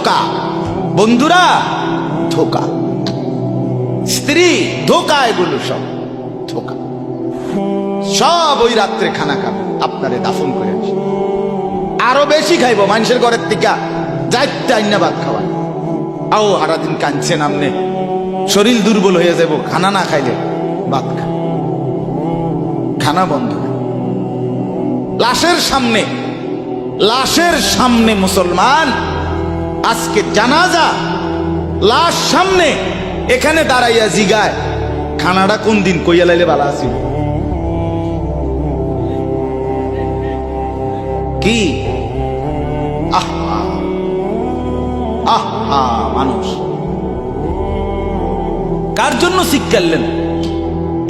ধোকা, বন্ধুরা ধোকা, স্ত্রী ধোকা, এগুলো সব ধোকা। সব ওই রাত্রে খানা খাবে, আপনারে দাফন করে আসে। আরো বেশি খাইব মানুষের ঘরের থেকে যাইতে আইনা ভাত খাওয়া। আও সারাদিন কাঁদছেন আপনি, শরীর দুর্বল হয়ে যাব খানা না খাইলে। ভাত খা, খানা বন্ধ। লাশের সামনে, লাশের সামনে মুসলমান আজকে জানাজা, লাশ সামনে, এখানে দাঁড়াইয়া জিগায় খানাটা কোন দিন কইয়া লাইলে ভালো আছিল। কি আহা আহা, মানুষ কার জন্য শিক্ষালেন?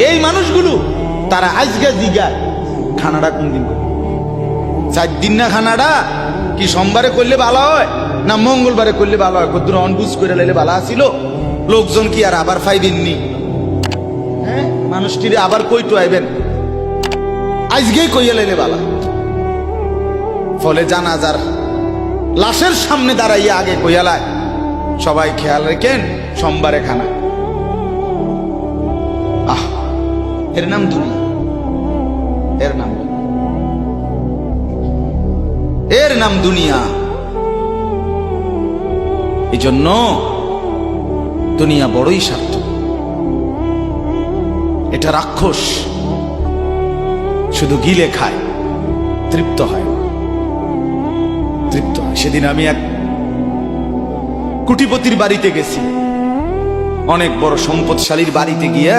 এই মানুষগুলো তারা আজকে জিগায় খানাটা কোন দিন। 4 দিন না খানাটা কি সোমবারে করলে ভালো হয় না মঙ্গলবারে করলে ভালো হয়? কত অনবুঝ করে লাইলে ভালো আছিল। লোকজন কি আর আবার পাইবেননি? হ্যাঁ, মানুষটিরে আবার কইতো আইবেন, আজকেই কইয়া লাইলে ভালো। ফলে জানাজার লাশের সামনে দাঁড়াইয়া আগে কইয়ালায় সবাই খেয়াল রেখেন সোমবারে খানা। আহ, এর নাম দুনিয়া, এর নাম, এর নাম দুনিয়া। এই জন্য দুনিয়া বড়ই স্বার্থ, এটা রাক্ষস, শুধু গিলে খায়, তৃপ্ত হয়, তৃপ্ত হয়। সেদিন আমি এক কুটিপতির বাড়িতে গেছি, অনেক বড় সম্পদশালীর বাড়িতে গিয়া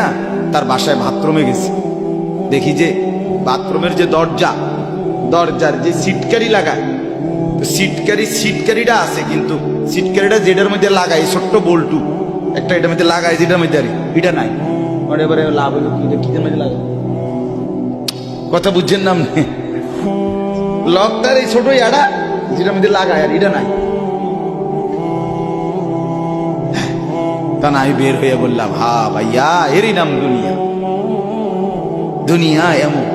তার বাসায় বাথরুমে গেছি। দেখি যে বাথরুমের যে দরজা, দরজার যে সিটকারি লাগায়, সিটকারিটা আছে, কিন্তু সিটকারিটা যেটার মধ্যে লাগাই ছোট্ট বল্টু একটা, এটার মধ্যে লাগাই যেটার মধ্যে এটা নাই। এবারে লাভ হলো কি, কিটার মধ্যে লাগাই, কথা বুঝছেন না? লকটার এই ছোট ইয়াটা যেটার মধ্যে লাগায়, আর এটা নাই। তা না, আমি বের হয়ে বললাম, হা ভাইয়া, এরই নাম দুনিয়া। দুনিয়া এমন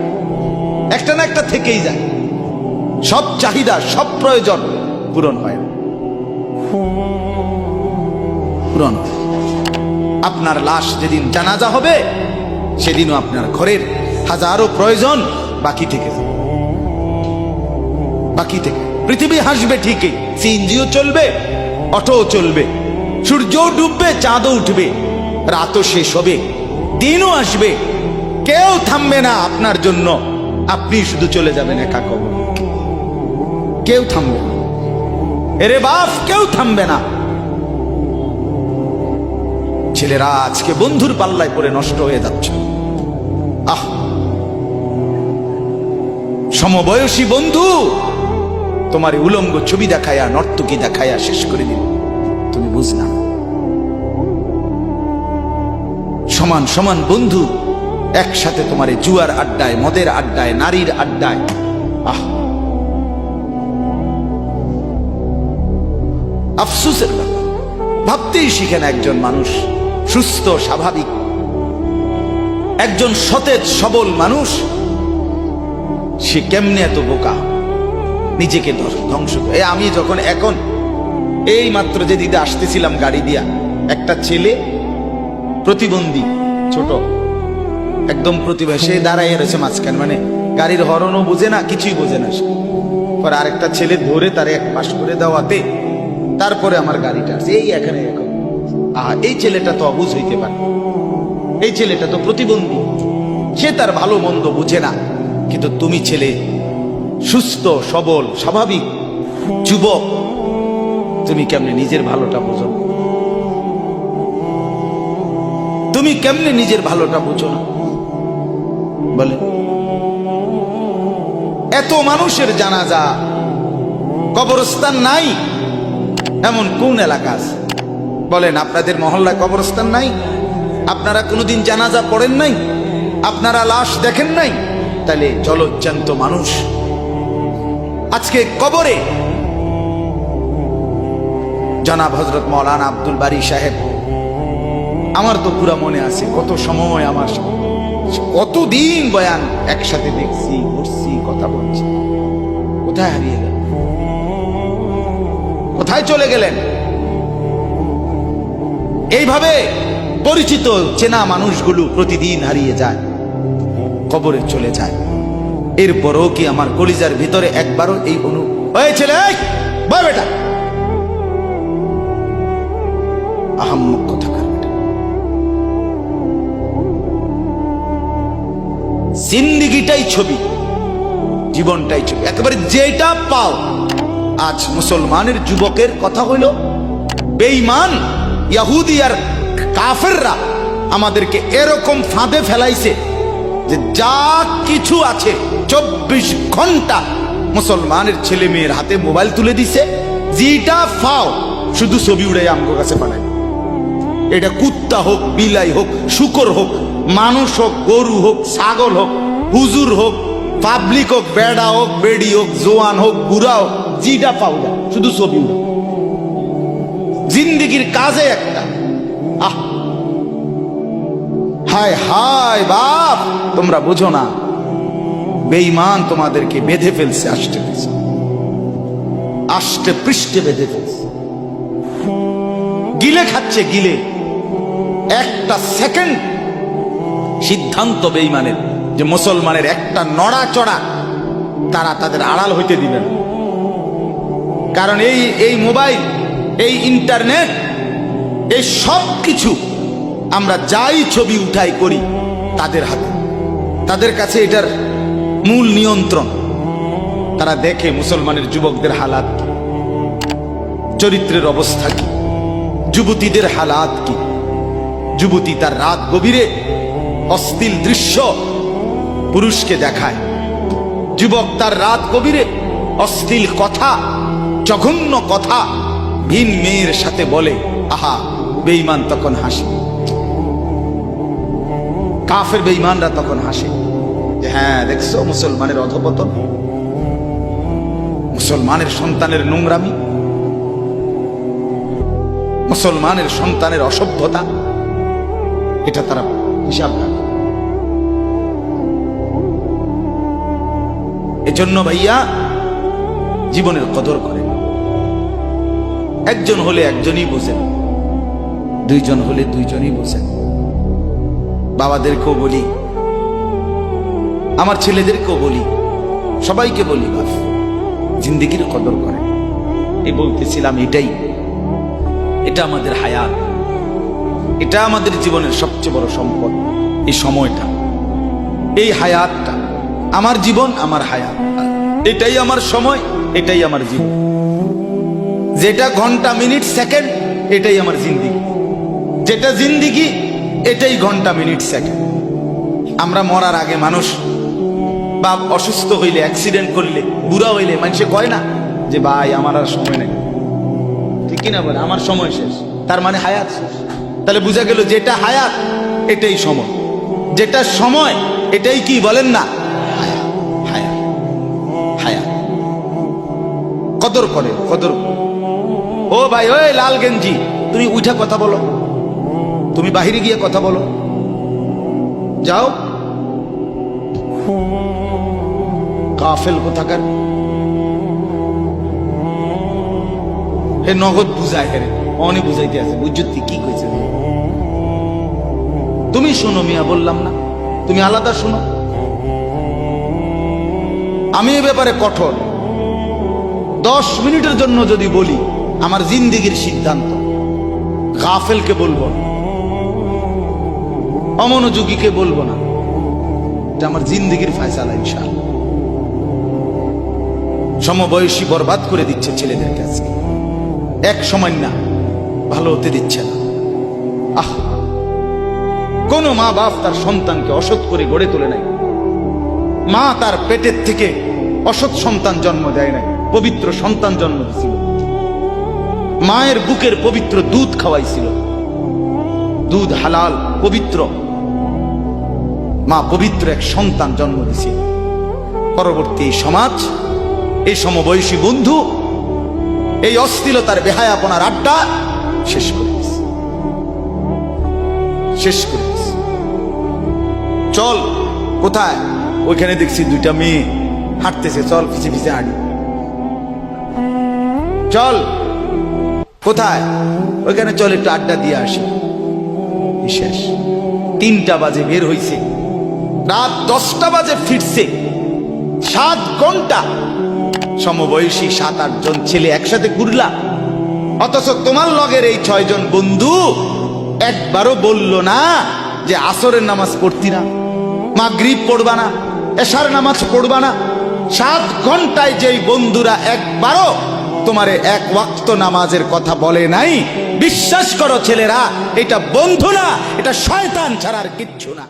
একটা না একটা থেকেই যায়, সব চাহিদা, সব প্রয়োজন পূরণ হয়, পূরণ। আপনার লাশ যেদিন জানাজা হবে, সেদিনও আপনার ঘরের হাজারো প্রয়োজন বাকি থেকে যাবে, বাকি থেকে। পৃথিবী হাসবে ঠিকই, সিএনজিও চলবে, অটোও চলবে, সূর্যও ডুববে, চাঁদও উঠবে, রাতও শেষ হবে, দিনও আসবে, কেউ থামবে না আপনার জন্য। আপনি শুধু চলে যাবেন একা কবর, কেউ থামবে না। এরে বাপ, কেউ থামবে না। ছেলেরা আজকে বন্ধুর পাল্লায় পড়ে নষ্ট হয়ে যাচ্ছে। আহ, সমবয়সী বন্ধু তোমার উলঙ্গ ছবি দেখায়া, নর্তকী দেখায়া শেষ করে দিল, তুমি বুঝনা। সমান সমান বন্ধু একসাথে তোমার জুয়ার আড্ডায়, মদের আড্ডায়, নারীর আড্ডায়। আহ, আফসোসের ব্যাপার। ভাবতেই শিখে না একজন মানুষ সুস্থ স্বাভাবিক, একজন সতেজ সবল মানুষ, সে কেমনে এত বোকা, নিজেকে ধ্বংস করে। আমি যখন এখন এই মাত্র যে দিদা আসতেছিলাম গাড়ি দিয়া, একটা ছেলে প্রতিবন্ধী, ছোট একদম প্রতিভা, সে দাঁড়াইয়া রয়েছে মাঝখানে, মানে গাড়ির হরনও বোঝে না, কিছুই বোঝে না সে। পর আরেকটা ছেলে ধরে তারে এক পাশ করে দেওয়াতে তারপরে আমার গাড়িটা আসছে এই এখানে। এখন এই ছেলেটা তো অবুঝ হইতে পারে, এই ছেলেটা তো প্রতিবন্ধী, সে তার ভালো মন্দ বুঝে না। কিন্তু তুমি ছেলে সুস্থ সবল স্বাভাবিক যুবক, তুমি কেমনে নিজের ভালোটা বোঝো? তুমি কেমনে নিজের ভালোটা বুঝো না বলে? এত মানুষের জানাজা, কবরস্থান নাই এমন কোন এলাকা আছে বলেন? আপনাদের মহল্লায় কবরস্থান নাই? আপনারা কোনোদিন জানাজা পড়েন নাই? আপনারা লাশ দেখেন নাই? তাহলে জলজ্জান্ত মানুষ আজকে কবরে। জনাব হযরত মাওলানা আব্দুল বারী সাহেব, আমার তো পুরা মনে আছে কত সময়, আমার কতদিন বয়ান একসাথে দেখছি, ঘুরছি, কথা বলছি। কোথায় হারিয়ে গেলেন? কোথায় চলে গেলেন? এইভাবে পরিচিত চেনা মানুষগুলো প্রতিদিন হারিয়ে যায়, কবরে চলে যায়। এরপরও কি আমার কলিজার ভিতরে একবারও এই ওই ছেলে, বয় বেটা, আহাম্মক কোথাকার বেটা, জিন্দিগিটাই ছবি, জীবনটাই ছবি, একেবারে যেটা পাও। আজ মুসলমানের যুবকের কথা হইল বেঈমান ইহুদি আর কাফেররা আমাদেরকে এরকম ফাঁদে ফেলাইছে যে যা কিছু আছে 24 ঘন্টা মুসলমানের ছেলে মেয়ের হাতে মোবাইল তুলে দিছে, যেটা ফাও শুধু ছবি উড়াই আমগো কাছে পাঠায়। এটা কুত্তা হোক, বিলাই হোক, শুকর হোক, মানুষ হোক, গরু হোক, ছাগল হোক, হুজুর হোক, পাবলিক হোক, বেড়া হোক, বেড়ি হোক, জোয়ান হোক, বুড়া হোক, যেটা পাও না শুধু ছবি উড়া। জিন্দিগির কাজে একটা, আহ হায় হায় বাপ, তোমরা বুঝো না, বেঈমান তোমাদেরকে বেঁধে ফেলছে, আষ্টে পৃষ্ঠে বেঁধে ফেলছে, গিলে খাচ্ছে, গিলে। একটা সেকেন্ড সিদ্ধান্ত বেঈমানের যে মুসলমানের একটা নড়াচড়া তারা তাদের আড়াল হইতে দিবেন। কারণ এই মোবাইল, এই ইন্টারনেট, এই সব কিছু আমরা যাই ছবি উঠাই করি তাদের হাতে, তাদের কাছে এটার মূল নিয়ন্ত্রণ। তারা দেখে মুসলমানের যুবকদের হালাত কি, চরিত্রের অবস্থা কি, যুবতীদের হালাত কি। যুবতী তার রাত গভীরে অশ্লীল দৃশ্য পুরুষকে দেখায়, যুবক তার রাত গভীরে অশ্লীল কথা, জঘন্য কথা ভিন মেয়ের সাথে বলে। আহা, বেঈমান তখন হাসে, কাফের বেঈমানরা তখন হাসে যে হ্যাঁ দেখছো মুসলমানের অধপতন, মুসলমানের সন্তানের নোংরামি, মুসলমানের সন্তানের অসভ্যতা, এটা তারা হিসাব রাখে। এজন্য ভাইয়া জীবনের কদর করেন। একজন হলে একজনই বোঝেন, দুইজন হলে দুইজনই বোঝেন। বাবাদেরকেও বলি, আমার ছেলেদেরকেও বলি, সবাইকে বলি, বাপ জিন্দিগির কদর করেন। এই বলতেছিলাম, এটা আমাদের হায়াত, এটা আমাদের জীবনের সবচেয়ে বড় সম্পদ। এই সময়টা, এই হায়াতটা, আমার জীবন, আমার হায়াত, এটাই আমার সময়, এটাই আমার জীবন। যেটা ঘন্টা, মিনিট, সেকেন্ড, এটাই আমার জিন্দিগি। যেটা জিন্দিগি, এটাই ঘন্টা, মিনিট, সেকেন্ড। আমরা মরার আগে মানুষ বা অসুস্থ হইলে, অ্যাক্সিডেন্ট করলে, বুড়া হইলে মানুষে কয় না যে ভাই আমার আর সময় নেই, ঠিক কিনা বলে, আমার সময় শেষ, তার মানে হায়াত শেষ। তাহলে বোঝা গেল যেটা হায়াত এটাই সময়, যেটা সময় এটাই কি বলেন না হায়াত। হায়াত, হায়াত কদর করে, কদর। ও ভাই, ওই লাল গেঞ্জি, তুমি উঠা কথা বলো, তুমি বাহিরে গিয়ে কথা বলো, যাও। কাফেল কোথাকার, হে নগদ বুঝায়, হেরে অনেক বুঝাইতে আছে, বুঝতে কি কইছে। তুমি শোনো মিয়া, বললাম না তুমি আলাদা শোনো। আমি এ ব্যাপারে কঠোর। 10 মিনিটের জন্য যদি বলি আমার জিন্দিগির সিদ্ধান্ত, গাফেলকে বলবো না, অমনোযোগীকে বলবো না, এটা আমার জিন্দিগির ফয়সালা ইনশাআল্লাহ। সমবয়সী বরবাদ করে দিচ্ছে ছেলেদের কাছে, এক সময় না ভালো হতে দিচ্ছে না। আহ, কোন মা বাপ তার সন্তানকে অসৎ করে গড়ে তোলে নাই। মা তার পেটের থেকে অসৎ সন্তান জন্ম দেয় নাই, পবিত্র সন্তান জন্ম দিয়েছিল। মায়ের বুকের পবিত্র দুধ খাওয়াইছিল, দুধ হালাল পবিত্র। মা পবিত্র এক সন্তান জন্ম দিয়েছিল। পরবর্তী এই সমাজ, এই সমবয়সী বন্ধু এই অশ্লীলতার বেহায়াপনার আড্ডা শেষ করে দিয়েছে, শেষ করে দিয়েছে। চল কোথায়, ওইখানে দেখছি 2টা মেয়ে হাঁটতেছে, চল পিছে পিছে হাঁটি। চল কোথায়, ওইখানে চল একটু আড্ডা দিয়ে আসি। শেষ। 3টা বাজে বের হইছে, রাত 10টা বাজে ফিরছে। 7 ঘন্টা সমবয়সী 7-8 জন ছেলে একসাথে ঘুরলা, অথচ তোমার লগের এই 6 জন বন্ধু একবারও বলল না যে আসরের নামাজ পড়তি না, মাগরিব পড়বা না, এশার নামাজ পড়বা না। 7 ঘন্টায় যেই বন্ধুরা একবারও তোমারে এক ওয়াক্ত নামাজের কথা বলে নাই, বিশ্বাস করো ছেলেরা, এটা বন্ধু না, এটা শয়তান ছাড়া আর কিচ্ছু না।